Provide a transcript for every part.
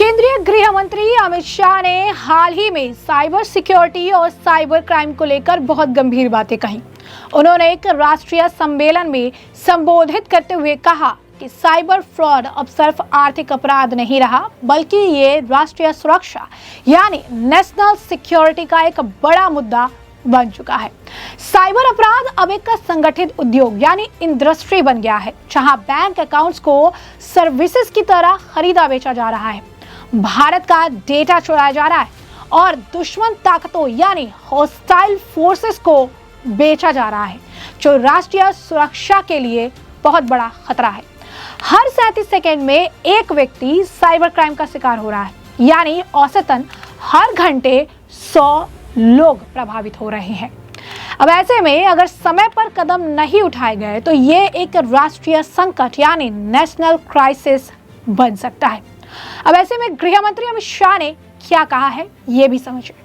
केंद्रीय गृह मंत्री अमित शाह ने हाल ही में साइबर सिक्योरिटी और साइबर क्राइम को लेकर बहुत गंभीर बातें कही। उन्होंने एक राष्ट्रीय सम्मेलन में संबोधित करते हुए कहा कि साइबर फ्रॉड अब सिर्फ आर्थिक अपराध नहीं रहा, बल्कि ये राष्ट्रीय सुरक्षा यानी नेशनल सिक्योरिटी का एक बड़ा मुद्दा बन चुका है। साइबर अपराध अब एक संगठित उद्योग यानी इंडस्ट्री बन गया है, जहां बैंक अकाउंट्स को सर्विसेज की तरह खरीदा बेचा जा रहा है, भारत का डेटा चुराया जा रहा है और दुश्मन ताकतों यानी हॉस्टाइल फोर्सेस को बेचा जा रहा है, जो राष्ट्रीय सुरक्षा के लिए बहुत बड़ा खतरा है। हर 37 सेकेंड में एक व्यक्ति साइबर क्राइम का शिकार हो रहा है, यानी औसतन हर घंटे 100 लोग प्रभावित हो रहे हैं। अब ऐसे में अगर समय पर कदम नहीं उठाए गए तो ये एक राष्ट्रीय संकट यानी नेशनल क्राइसिस बन सकता है। अब ऐसे में गृह मंत्री अमित शाह ने क्या कहा है, ये भी समझिए।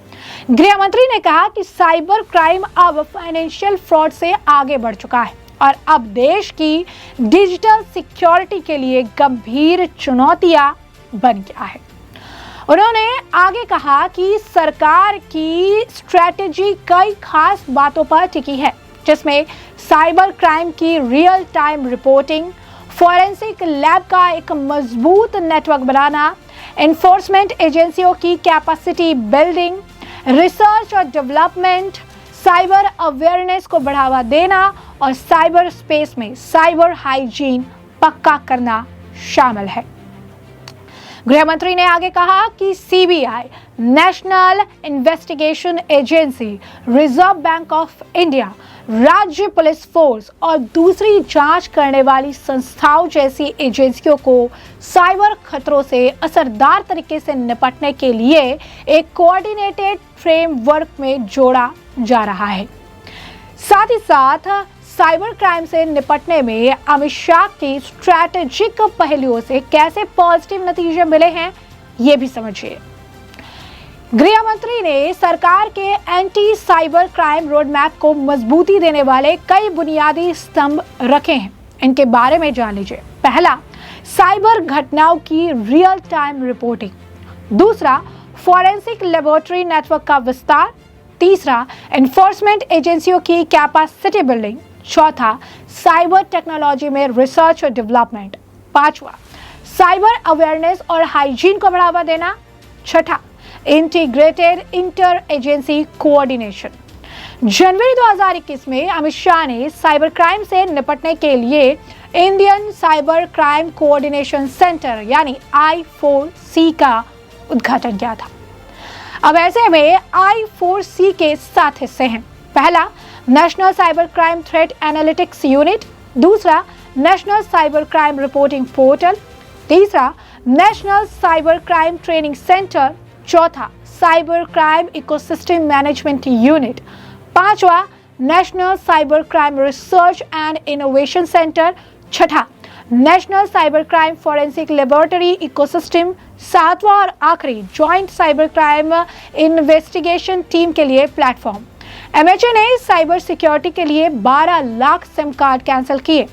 गृह मंत्री ने कहा कि साइबर क्राइम अब फाइनेंशियल फ्रॉड से आगे बढ़ चुका है और अब देश की डिजिटल सिक्योरिटी के लिए गंभीर चुनौतियां बन गया है। उन्होंने आगे कहा कि सरकार की स्ट्रेटेजी कई खास बातों पर टिकी है, जिसमें साइबर क्राइम की real time reporting, forensic lab का एक मजबूत नेटवर्क बनाना, एनफोर्समेंट एजेंसियों की कैपेसिटी बिल्डिंग, रिसर्च और डेवलपमेंट, साइबर अवेयरनेस को बढ़ावा देना और साइबर स्पेस में साइबर हाइजीन पक्का करना शामिल है। गृह मंत्री ने आगे कहा कि CBI, national investigation agency, reserve bank of India, राज्य पुलिस फोर्स और दूसरी जांच करने वाली संस्थाओं जैसी एजेंसियों को साइबर खतरों से असरदार तरीके से निपटने के लिए एक कोऑर्डिनेटेड फ्रेमवर्क में जोड़ा जा रहा है। साथ ही साथ साइबर क्राइम से निपटने में अमित शाह की स्ट्रैटेजिक पहलुओं से कैसे पॉजिटिव नतीजे मिले हैं, ये भी समझिए। गृह मंत्री ने सरकार के anti cyber crime road map को मजबूती देने वाले कई बुनियादी स्तंभ रखे हैं। इनके बारे में जान लीजिए। पहला, साइबर घटनाओं की रियल टाइम रिपोर्टिंग। दूसरा, फॉरेंसिक लेबोरेटरी नेटवर्क का विस्तार। तीसरा, एनफोर्समेंट एजेंसियों की कैपेसिटी बिल्डिंग। चौथा, साइबर टेक्नोलॉजी में रिसर्च और डेवलपमेंट। पांचवा, साइबर अवेयरनेस और हाइजीन को बढ़ावा देना। छठा, इंटीग्रेटेड इंटर एजेंसी कोऑर्डिनेशन। जनवरी 2021 में अमित शाह ने साइबर क्राइम से निपटने के लिए Indian cyber crime coordination centre यानी I4C का उद्घाटन किया था। अब ऐसे में I4C के 7 हिस्से हैं। पहला, national cyber crime threat analytics unit. दूसरा, national cyber crime reporting portal. तीसरा, national cyber crime training centre. चौथा, cyber crime ecosystem management unit. पांचवा, national cyber crime research and innovation centre. छठा, national cyber crime forensic laboratory ecosystem. सातवां और आखिरी, joint cyber crime investigation team के लिए platform. MHA ने साइबर सिक्योरिटी के लिए 12 लाख सिम कार्ड कैंसिल किए,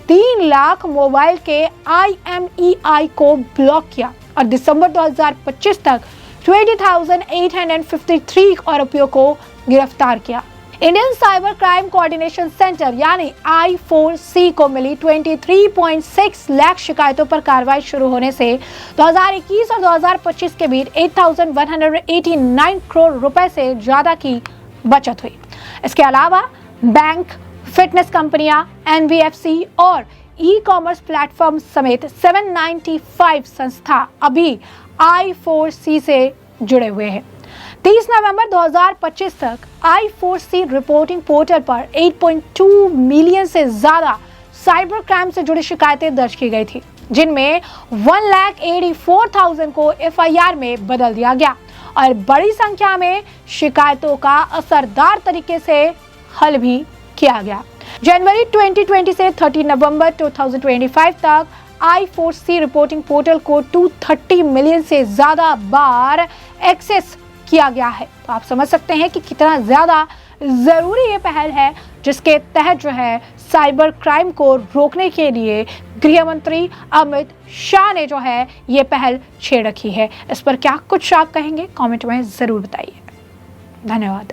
3 लाख मोबाइल के IMEI को ब्लॉक किया और दिसंबर 2025 तक 20,853 आरोपियों को गिरफ्तार किया। Indian cyber crime coordination centre यानी I4C को मिली 23.6 लाख शिकायतों पर कार्रवाई शुरू होने से 2021 और 2025 के बीच 8,189 करोड़ रुपए से ज्यादा की बचत हुई। इसके अलावा बैंक, फिटनेस कंपनियां, NBFC और ई-कॉमर्स प्लेटफॉर्म समेत 795 संस्था अभी I4C से जुड़े हुए हैं। 30 नवंबर 2025 तक I4C रिपोर्टिंग पोर्टल पर 8.2 मिलियन से ज्यादा साइबर क्राइम से जुड़ी शिकायतें दर्ज की गई थी, जिनमें 1,84,000 को FIR में बदल दिया गया और बड़ी संख्या में शिकायतों का असरदार तरीके से हल भी किया गया। जनवरी 2020 से 30 नवंबर 2025 तक I4C रिपोर्टिंग पोर्टल को 230 मिलियन से ज्यादा बार एक्सेस किया गया है। तो आप समझ सकते हैं कि कितना ज्यादा जरूरी ये पहल है, जिसके तहत जो है साइबर क्राइम को रोकने के लिए गृह मंत्री अमित शाह ने जो है ये पहल छेड़ रखी है। इस पर क्या कुछ आप कहेंगे, कमेंट में जरूर बताइए। धन्यवाद।